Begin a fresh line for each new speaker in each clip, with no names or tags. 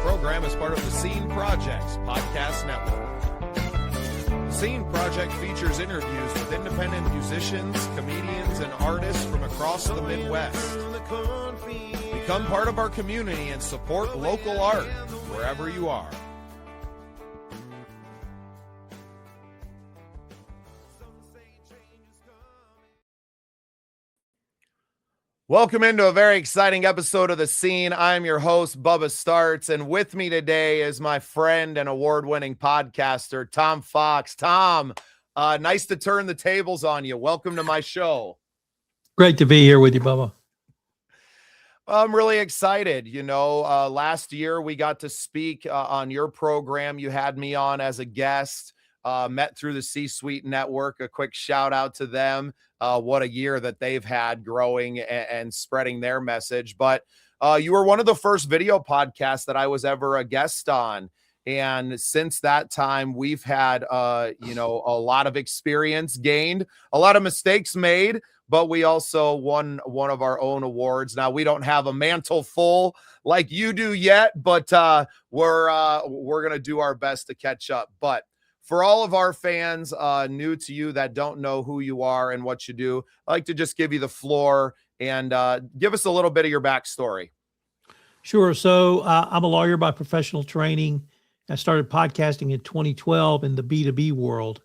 program is part of the Scene Project's podcast network. The Scene Project features interviews with independent musicians, comedians, and artists from across the Midwest. Become part of our community and support local art wherever you are. Welcome into a very exciting episode of The Scene. I'm your host, Bubba Startz, and with me today is my friend and award-winning podcaster, Tom Fox. Tom, nice to turn the tables on you. Welcome to my show.
Great to be here with you, Bubba.
I'm really excited. You know, last year we got to speak on your program. You had me on as a guest, met through the C-Suite Network. A quick shout out to them. What a year that they've had growing and spreading their message. But you were one of the first video podcasts that I was ever a guest on. And since that time, we've had, a lot of experience gained, a lot of mistakes made, but we also won one of our own awards. Now, we don't have a mantle full like you do yet, but we're going to do our best to catch up. But for all of our fans new to you that don't know who you are and what you do, I'd like to just give you the floor and give us a little bit of your backstory.
Sure. So I'm a lawyer by professional training. I started podcasting in 2012 in the B2B world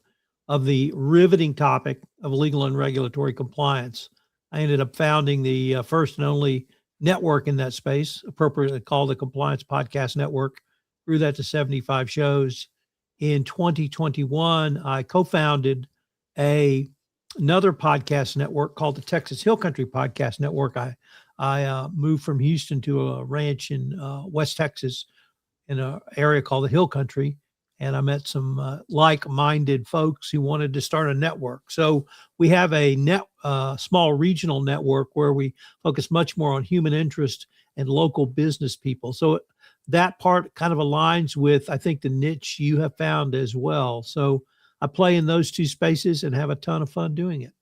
of the riveting topic of legal and regulatory compliance. I ended up founding the first and only network in that space, appropriately called the Compliance Podcast Network. Grew that to 75 shows. In 2021, I co-founded another podcast network called the Texas Hill Country Podcast Network. I moved from Houston to a ranch in West Texas in an area called the Hill Country, and I met some like-minded folks who wanted to start a network. So we have a small regional network where we focus much more on human interest and local business people. So that part kind of aligns with, I think, the niche you have found as well. So I play in those two spaces and have a ton of fun doing it.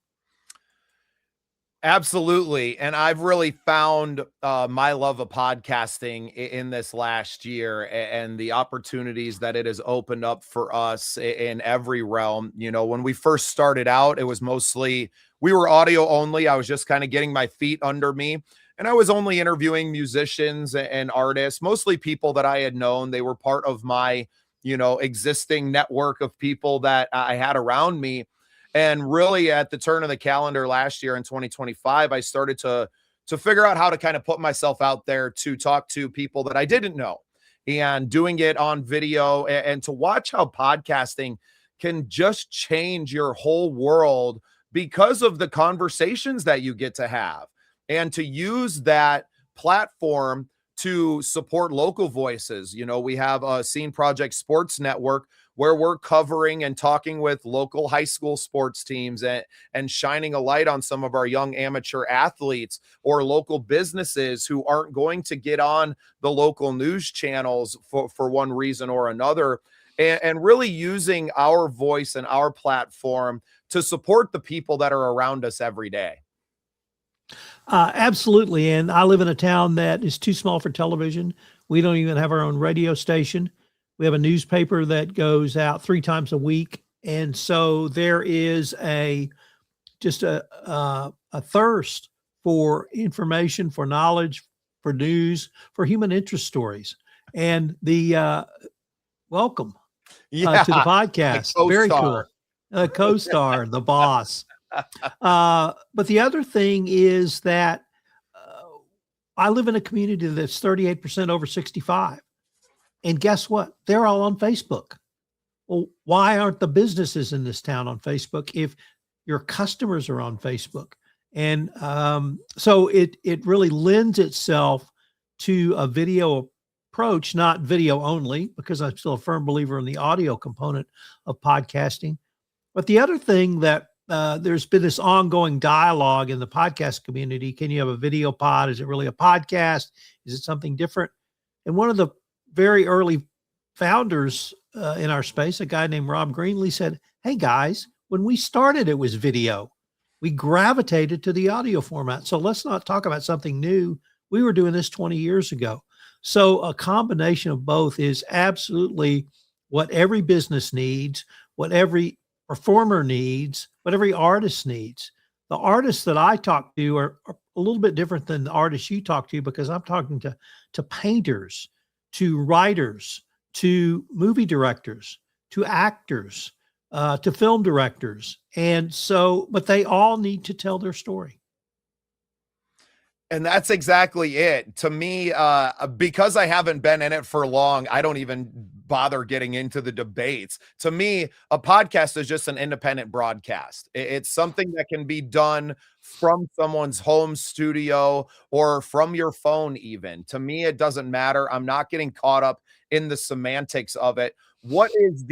Absolutely. And I've really found my love of podcasting in this last year and the opportunities that it has opened up for us in every realm. You know, when we first started out, it was mostly, we were audio only. I was just kind of getting my feet under me. And I was only interviewing musicians and artists, mostly people that I had known. They were part of my, existing network of people that I had around me. And really at the turn of the calendar last year in 2025, I started to figure out how to kind of put myself out there to talk to people that I didn't know and doing it on video and to watch how podcasting can just change your whole world because of the conversations that you get to have. And to use that platform to support local voices. You know, we have a Scene Project Sports Network where we're covering and talking with local high school sports teams and shining a light on some of our young amateur athletes or local businesses who aren't going to get on the local news channels for one reason or another. And really using our voice and our platform to support the people that are around us every day.
Absolutely. And I live in a town that is too small for television. We don't even have our own radio station. We have a newspaper that goes out 3 times a week. And so there is just a thirst for information, for knowledge, for news, for human interest stories. And the welcome to the podcast. Very cool. Co-star, the boss. But the other thing is that I live in a community that's 38% over 65. And guess what? They're all on Facebook. Well, why aren't the businesses in this town on Facebook if your customers are on Facebook? And so it really lends itself to a video approach, not video only, because I'm still a firm believer in the audio component of podcasting. But the other thing that there's been this ongoing dialogue in the podcast community. Can you have a video pod? Is it really a podcast? Is it something different? And one of the very early founders in our space, a guy named Rob Greenlee, said, hey guys, when we started, it was video. We gravitated to the audio format. So let's not talk about something new. We were doing this 20 years ago. So a combination of both is absolutely what every business needs, what every performer needs, what every artist needs. The artists that I talk to are a little bit different than the artists you talk to, because I'm talking to painters, to writers, to movie directors, to actors, to film directors. And so, but they all need to tell their story.
And that's exactly it. To me, because I haven't been in it for long, I don't even bother getting into the debates. To me, a podcast is just an independent broadcast. It's something that can be done from someone's home studio or from your phone even. To me, it doesn't matter. I'm not getting caught up in the semantics of it. What is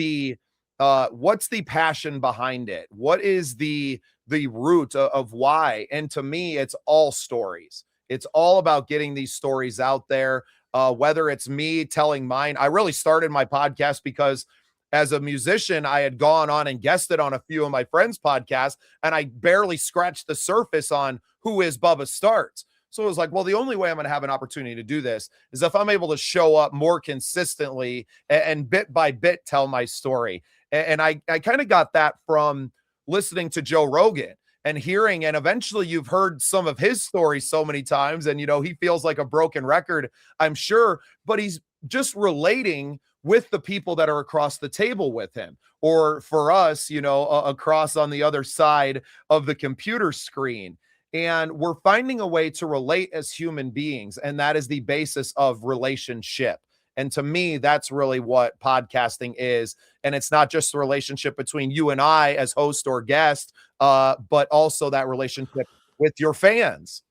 what's the passion behind it? What is the root of why? And to me, it's all stories. It's all about getting these stories out there. Whether it's me telling mine, I really started my podcast because as a musician, I had gone on and guested on a few of my friends' podcasts, and I barely scratched the surface on who is Bubba Startz. So it was like, well, the only way I'm going to have an opportunity to do this is if I'm able to show up more consistently and bit by bit tell my story. And I kind of got that from listening to Joe Rogan and hearing, and eventually you've heard some of his stories so many times, and he feels like a broken record, I'm sure, but he's just relating with the people that are across the table with him, or for us, across on the other side of the computer screen. And we're finding a way to relate as human beings, and that is the basis of relationship. And to me, that's really what podcasting is. And it's not just the relationship between you and I as host or guest, but also that relationship with your fans.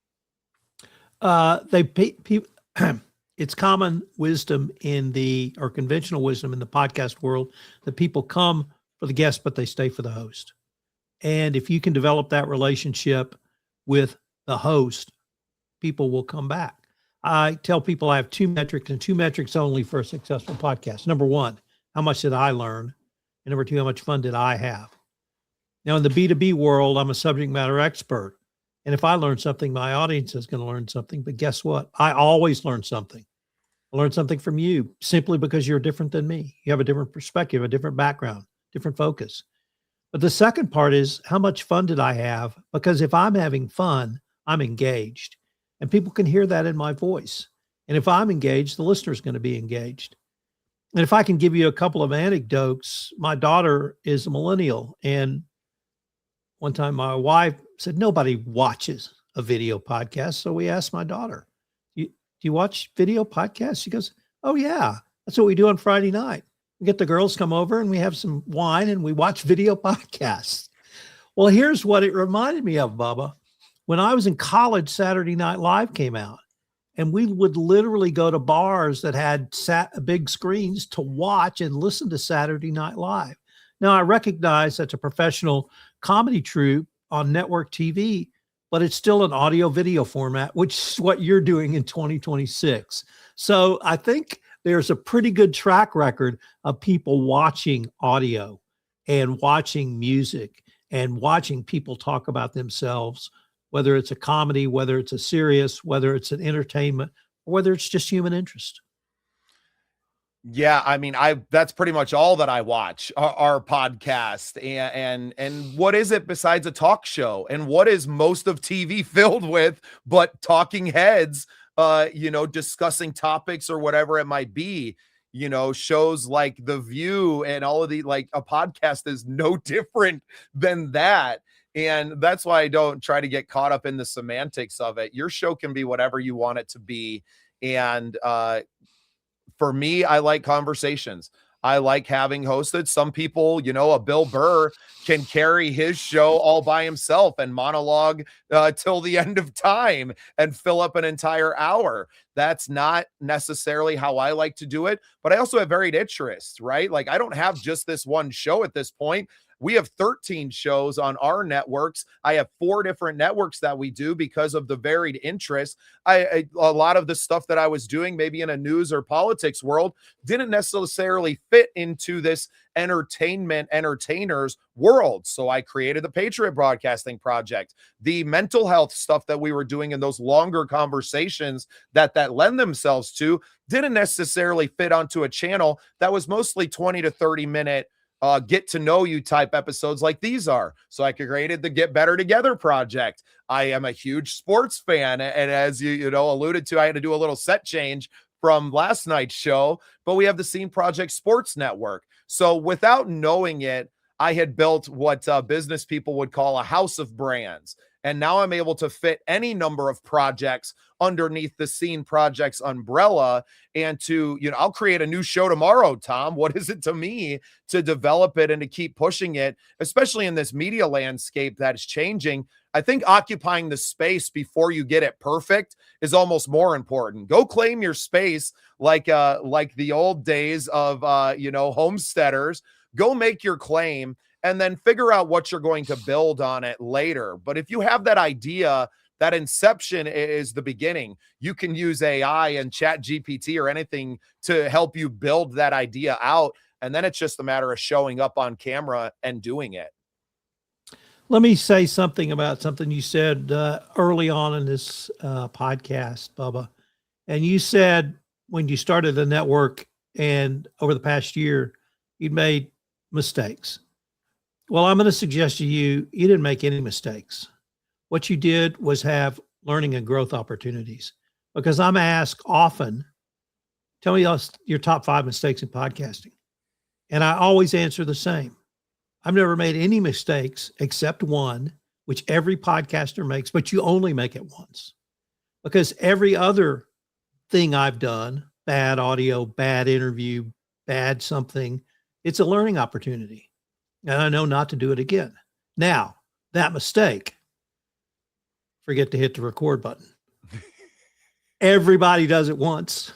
It's common wisdom or conventional wisdom in the podcast world that people come for the guest, but they stay for the host. And if you can develop that relationship with the host, people will come back. I tell people I have two metrics, and two metrics only for a successful podcast. Number one, how much did I learn? And number two, how much fun did I have? Now, in the B2B world, I'm a subject matter expert. And if I learn something, my audience is going to learn something. But guess what? I always learn something. I learn something from you simply because you're different than me. You have a different perspective, a different background, different focus. But the second part is, how much fun did I have? Because if I'm having fun, I'm engaged. And people can hear that in my voice. And if I'm engaged, the listener is going to be engaged. And if I can give you a couple of anecdotes, my daughter is a millennial. And one time my wife said, nobody watches a video podcast. So we asked my daughter, do you watch video podcasts? She goes, oh yeah, that's what we do on Friday night. We get the girls come over and we have some wine and we watch video podcasts. Well, here's what it reminded me of, Bubba. When I was in college, Saturday Night Live came out, and we would literally go to bars that had big screens to watch and listen to Saturday Night Live. Now, I recognize that's a professional comedy troupe on network TV, but it's still an audio video format, which is what you're doing in 2026. So I think there's a pretty good track record of people watching audio and watching music and watching people talk about themselves, whether it's a comedy, whether it's a serious, whether it's an entertainment, or whether it's just human interest.
Yeah, I mean, that's pretty much all that I watch, our podcast. And what is it besides a talk show? And what is most of TV filled with but talking heads, discussing topics or whatever it might be? Shows like The View and all of a podcast is no different than that. And that's why I don't try to get caught up in the semantics of it. Your show can be whatever you want it to be. And for me, I like conversations. I like having hosted. Some people, a Bill Burr can carry his show all by himself and monologue till the end of time and fill up an entire hour. That's not necessarily how I like to do it, but I also have varied interests, right? Like I don't have just this one show at this point. We have 13 shows on our networks. I have 4 different networks that we do because of the varied interests. A lot of the stuff that I was doing, maybe in a news or politics world, didn't necessarily fit into this entertainers world. So I created the Patriot Broadcasting Project, the mental health stuff that we were doing in those longer conversations that lend themselves to didn't necessarily fit onto a channel that was mostly 20 to 30 minute get to know you type episodes like these are. So I created the Get Better Together project. I am a huge sports fan, and as you alluded to, I had to do a little set change from last night's show, but we have the Scene Project Sports Network. So without knowing it, I had built what business people would call a house of brands. And now I'm able to fit any number of projects underneath the Scene Projects umbrella. And to, I'll create a new show tomorrow, Tom. What is it to me to develop it and to keep pushing it, especially in this media landscape that's changing? I think occupying the space before you get it perfect is almost more important. Go claim your space like the old days of, homesteaders. Go make your claim and then figure out what you're going to build on it later. But if you have that idea, that inception is the beginning. You can use AI and Chat GPT or anything to help you build that idea out. And then it's just a matter of showing up on camera and doing it.
Let me say something about something you said early on in this podcast, Bubba. And you said when you started the network and over the past year, you'd made mistakes. Well, I'm going to suggest to you, you didn't make any mistakes. What you did was have learning and growth opportunities, because I'm asked often, tell me your top 5 mistakes in podcasting. And I always answer the same. I've never made any mistakes except one, which every podcaster makes, but you only make it once, because every other thing I've done, bad audio, bad interview, bad something, it's a learning opportunity. And I know not to do it again. Now, that mistake, forget to hit the record button. Everybody does it once,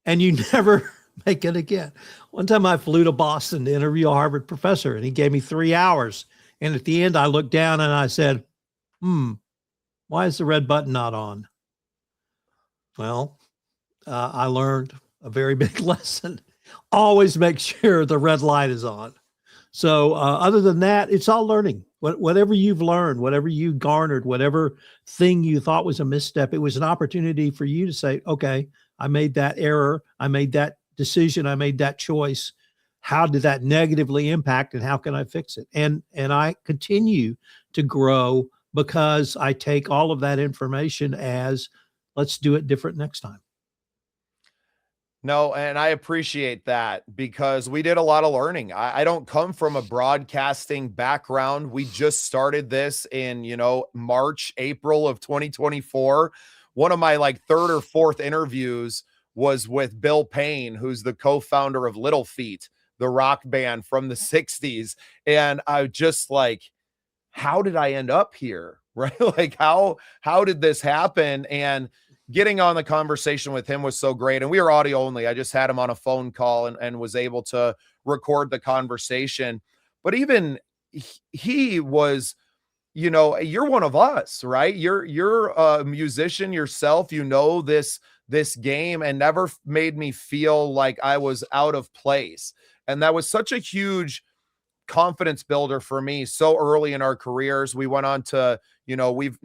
and you never make it again. One time I flew to Boston to interview a Harvard professor, and he gave me 3 hours. And at the end, I looked down and I said, why is the red button not on? Well, I learned a very big lesson. Always make sure the red light is on. So other than that, it's all learning. Whatever you've learned, whatever you garnered, whatever thing you thought was a misstep, it was an opportunity for you to say, okay, I made that error. I made that decision. I made that choice. How did that negatively impact, and how can I fix it? And I continue to grow because I take all of that information as, let's do it different next time.
No, and I appreciate that, because we did a lot of learning. I don't come from a broadcasting background. We just started this in, March, April of 2024. One of my 3rd or 4th interviews was with Bill Payne, who's the co-founder of Little Feat, the rock band from the 60s. And I just how did I end up here? Right? How did this happen? And getting on the conversation with him was so great. And we were audio only. I just had him on a phone call and was able to record the conversation. But even he was, you're one of us, right? You're a musician yourself, this game, and never made me feel like I was out of place. And that was such a huge confidence builder for me so early in our careers. We went on to, we've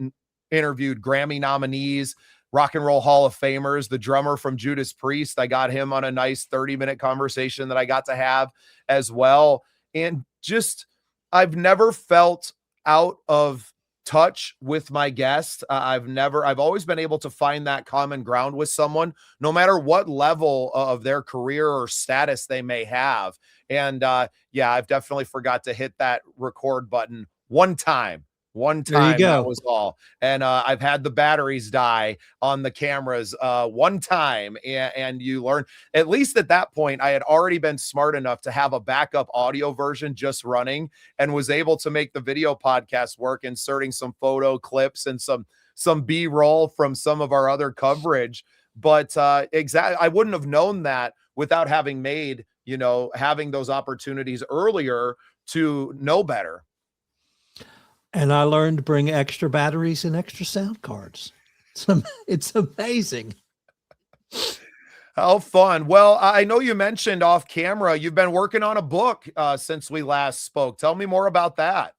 interviewed Grammy nominees, Rock and Roll Hall of Famers, the drummer from Judas Priest. I got him on a nice 30-minute conversation that I got to have as well. And just, I've never felt out of touch with my guest. I've always been able to find that common ground with someone, no matter what level of their career or status they may have. And I've definitely forgot to hit that record button one time.
There you go.
That was all. And I've had the batteries die on the cameras one time. And you learn, at least at that point, I had already been smart enough to have a backup audio version just running, and was able to make the video podcast work, inserting some photo clips and some B-roll from some of our other coverage. But exactly, I wouldn't have known that without having made, having those opportunities earlier to know better.
And I learned to bring extra batteries and extra sound cards. It's amazing.
How fun. Well, I know you mentioned off camera, you've been working on a book since we last spoke. Tell me more about that.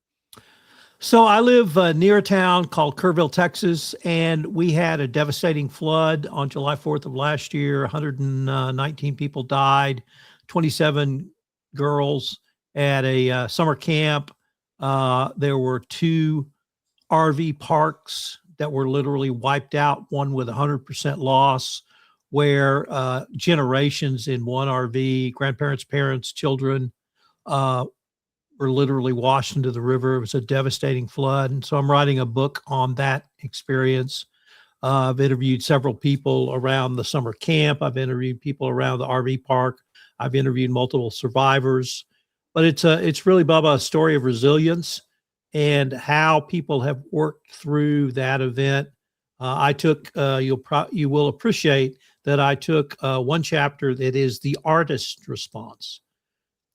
So I live near a town called Kerrville, Texas, and we had a devastating flood on July 4th of last year. 119 people died, 27 girls at a summer camp. There were 2 RV parks that were literally wiped out, one with 100% loss, where generations in one RV, grandparents, parents, children, were literally washed into the river. It was a devastating flood. And so I'm writing a book on that experience. I've interviewed several people around the summer camp. I've interviewed people around the RV park. I've interviewed multiple survivors. But it's really, Bubba, a story of resilience and how people have worked through that event. I took, you will appreciate that I took one chapter that is the artist response.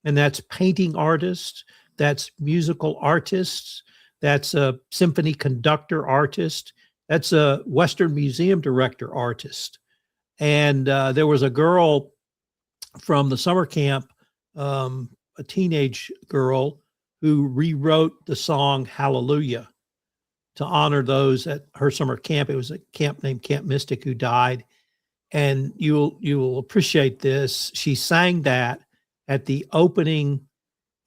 And that's painting artists, that's musical artists, that's a symphony conductor artist, that's a Western Museum director artist. And there was a girl from the summer camp, a teenage girl, who rewrote the song Hallelujah to honor those at her summer camp. It was a camp named Camp Mystic who died. And you'll appreciate this. She sang that at the opening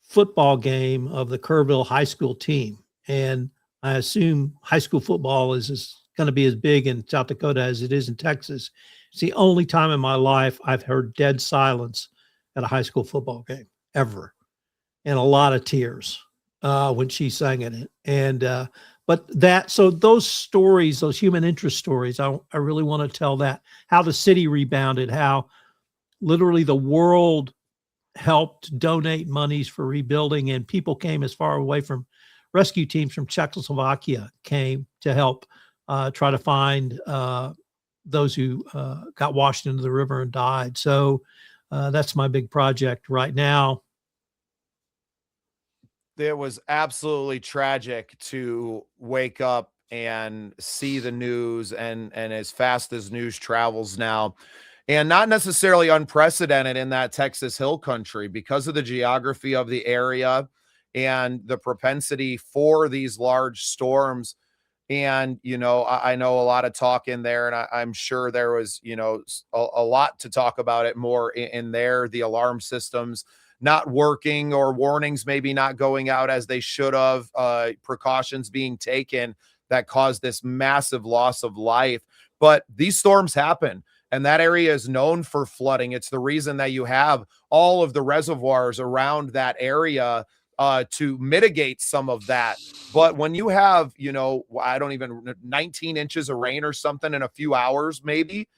football game of the Kerrville high school team. And I assume high school football is going to be as big in South Dakota as it is in Texas. It's the only time in my life I've heard dead silence at a high school football game ever, and a lot of tears when she sang it. And so those stories, those human interest stories, I really want to tell that, how the city rebounded, how literally the world helped donate monies for rebuilding, and people came as far away from rescue teams from Czechoslovakia came to help try to find those who got washed into the river and died. So that's my big project right now.
It was absolutely tragic to wake up and see the news, and as fast as news travels now, and not necessarily unprecedented in that Texas Hill Country because of the geography of the area and the propensity for these large storms. And, I know a lot of talk in there, and I'm sure there was, a lot to talk about it more in there, the alarm systems not working, or warnings maybe not going out as they should have, precautions being taken that caused this massive loss of life. But these storms happen, and that area is known for flooding. It's the reason that you have all of the reservoirs around that area to mitigate some of that. But when you have, I don't even 19 inches of rain or something in a few hours, maybe,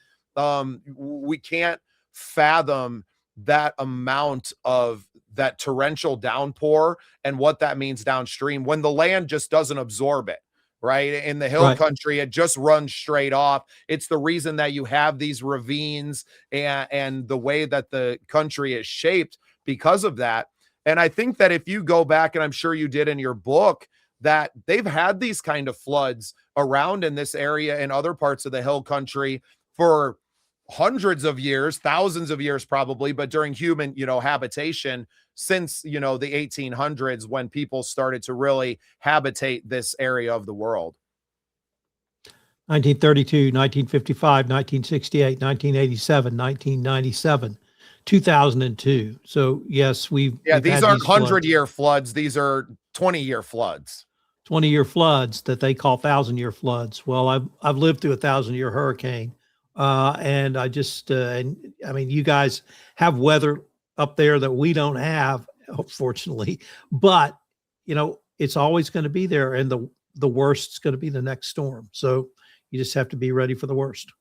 we can't fathom that amount of that torrential downpour and what that means downstream when the land just doesn't absorb it. Right. In the hill country, it just runs straight off. It's the reason that you have these ravines and the way that the country is shaped because of that. And I think that if you go back, and I'm sure you did in your book, that they've had these kind of floods around in this area and other parts of the hill country for hundreds of years, thousands of years probably, but during human, habitation since, the 1800s, when people started to really habitate this area of the world.
1932, 1955, 1968, 1987, 1997, 2002. So yes, we've
these aren't 100-year floods. These are 20-year floods.
20-year floods that they call 1,000-year floods. Well, I've lived through a 1,000-year hurricane. And I just, you guys have weather up there that we don't have, fortunately, but it's always going to be there. And the worst is going to be the next storm. So you just have to be ready for the worst.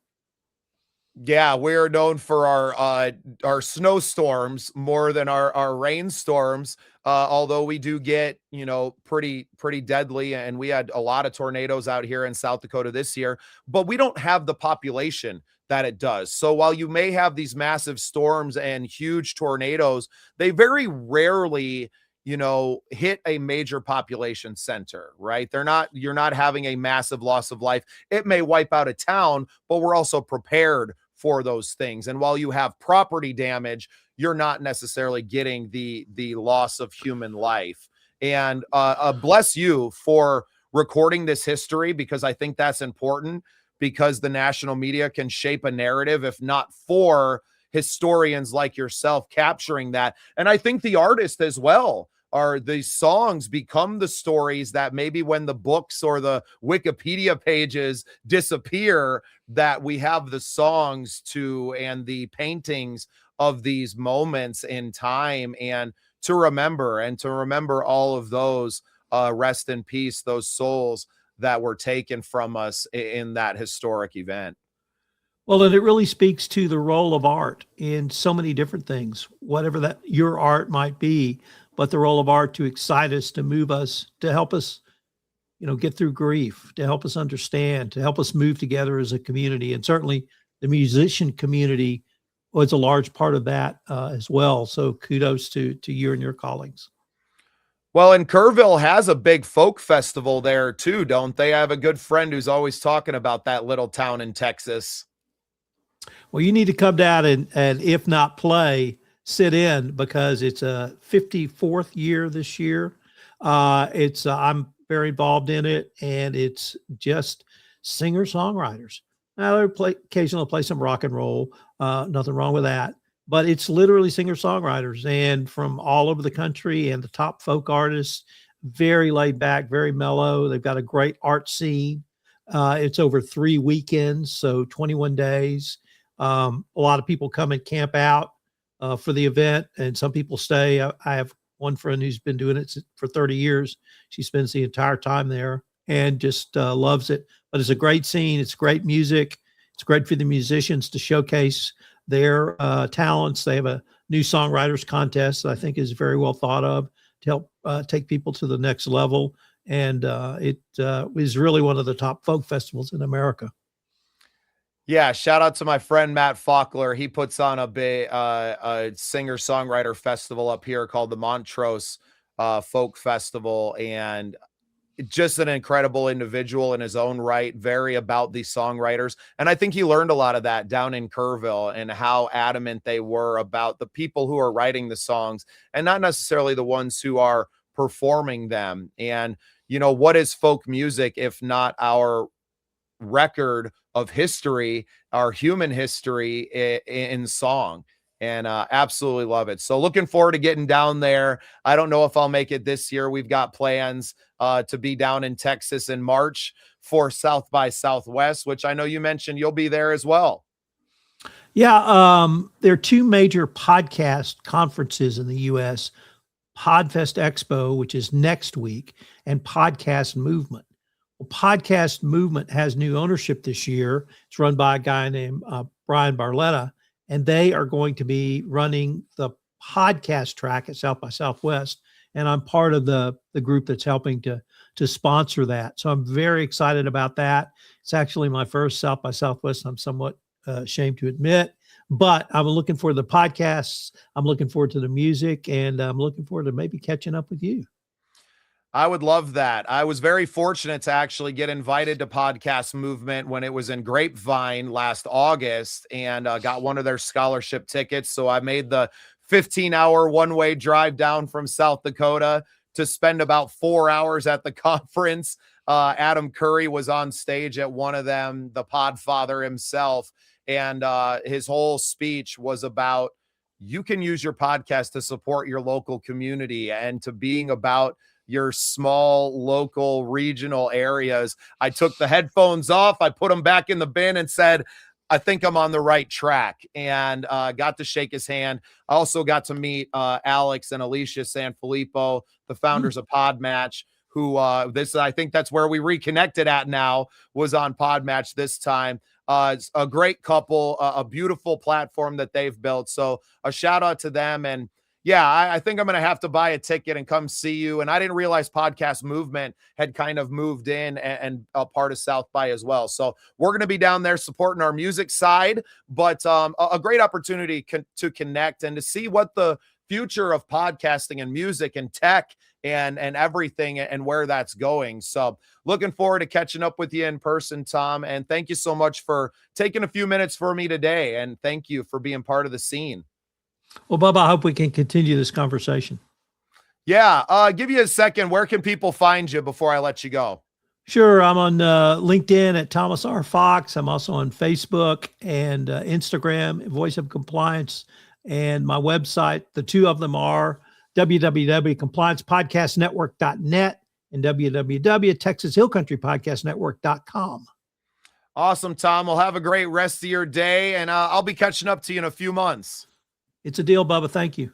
Yeah, we're known for our snowstorms more than our rainstorms. Although we do get, pretty deadly, and we had a lot of tornadoes out here in South Dakota this year, but we don't have the population that it does. So while you may have these massive storms and huge tornadoes, they very rarely hit a major population center, right? You're not having a massive loss of life. It may wipe out a town, but we're also prepared for those things. And while you have property damage, you're not necessarily getting the loss of human life. And bless you for recording this history, because I think that's important, because the national media can shape a narrative, if not for historians like yourself capturing that. And I think the artist as well, are these songs become the stories that maybe when the books or the Wikipedia pages disappear, that we have the songs to, and the paintings of these moments in time, and to remember all of those, rest in peace, those souls that were taken from us in that historic event.
Well, and it really speaks to the role of art in so many different things, whatever that your art might be, but the role of art to excite us, to move us, to help us, get through grief, to help us understand, to help us move together as a community. And certainly the musician community was a large part of that as well. So kudos to you and your colleagues.
Well, and Kerrville has a big folk festival there too, don't they? I have a good friend who's always talking about that little town in Texas.
Well, you need to come down and if not play, sit in, because it's a 54th year this year. It's I'm very involved in it, and it's just singer songwriters. Now they occasionally play some rock and roll, nothing wrong with that. But it's literally singer songwriters, and from all over the country, and the top folk artists. Very laid back, very mellow. They've got a great art scene. It's over 3 weekends, so 21 days. A lot of people come and camp out for the event, and some people stay. I have one friend who's been doing it for 30 years. She spends the entire time there and just loves it. But it's a great scene. It's great music. It's great for the musicians to showcase their talents. They have a new songwriters contest that I think is very well thought of to help take people to the next level. And it is really one of the top folk festivals in America.
Yeah, shout out to my friend Matt Faulkner. He puts on a big a singer-songwriter festival up here called the Montrose Folk Festival, and just an incredible individual in his own right, very about these songwriters. And I think he learned a lot of that down in Kerrville, and how adamant they were about the people who are writing the songs and not necessarily the ones who are performing them. And, what is folk music if not our record of history, our human history in song? And absolutely love it. So looking forward to getting down there. I don't know if I'll make it this year. We've got plans to be down in Texas in March for South by Southwest, which I know you mentioned you'll be there as well.
Yeah, there are 2 major podcast conferences in the U.S., Podfest Expo, which is next week, and Podcast Movement. Well, Podcast Movement has new ownership this year. It's run by a guy named Brian Barletta, and they are going to be running the podcast track at South by Southwest. And I'm part of the group that's helping to sponsor that. So I'm very excited about that. It's actually my first South by Southwest. I'm somewhat ashamed to admit, but I'm looking forward to the podcasts. I'm looking forward to the music, and I'm looking forward to maybe catching up with you.
I would love that. I was very fortunate to actually get invited to Podcast Movement when it was in Grapevine last August, and got one of their scholarship tickets. So I made the 15-hour one-way drive down from South Dakota to spend about 4 hours at the conference. Adam Curry was on stage at one of them, the Podfather himself, and his whole speech was about, you can use your podcast to support your local community and to being about your small, local, regional areas. I took the headphones off, I put them back in the bin, and said, I think I'm on the right track, and got to shake his hand. I also got to meet Alex and Alicia Sanfilippo, the founders of Podmatch, who I think that's where we reconnected at now, was on Podmatch this time. It's a great couple, a beautiful platform that they've built. So a shout out to them. And yeah, I think I'm going to have to buy a ticket and come see you. And I didn't realize Podcast Movement had kind of moved in and a part of South by as well. So we're going to be down there supporting our music side, but a great opportunity to connect and to see what the future of podcasting and music and tech and everything and where that's going. So looking forward to catching up with you in person, Tom. And thank you so much for taking a few minutes for me today. And thank you for being part of the scene.
Well, Bubba, I hope we can continue this conversation.
Yeah. Give you a second. Where can people find you before I let you go?
Sure. I'm on LinkedIn at Thomas R. Fox. I'm also on Facebook and Instagram, Voice of Compliance, and my website. The two of them are www.compliancepodcastnetwork.net and www.texashillcountrypodcastnetwork.com.
Awesome, Tom. Well, have a great rest of your day, and I'll be catching up to you in a few months.
It's a deal, Bubba. Thank you.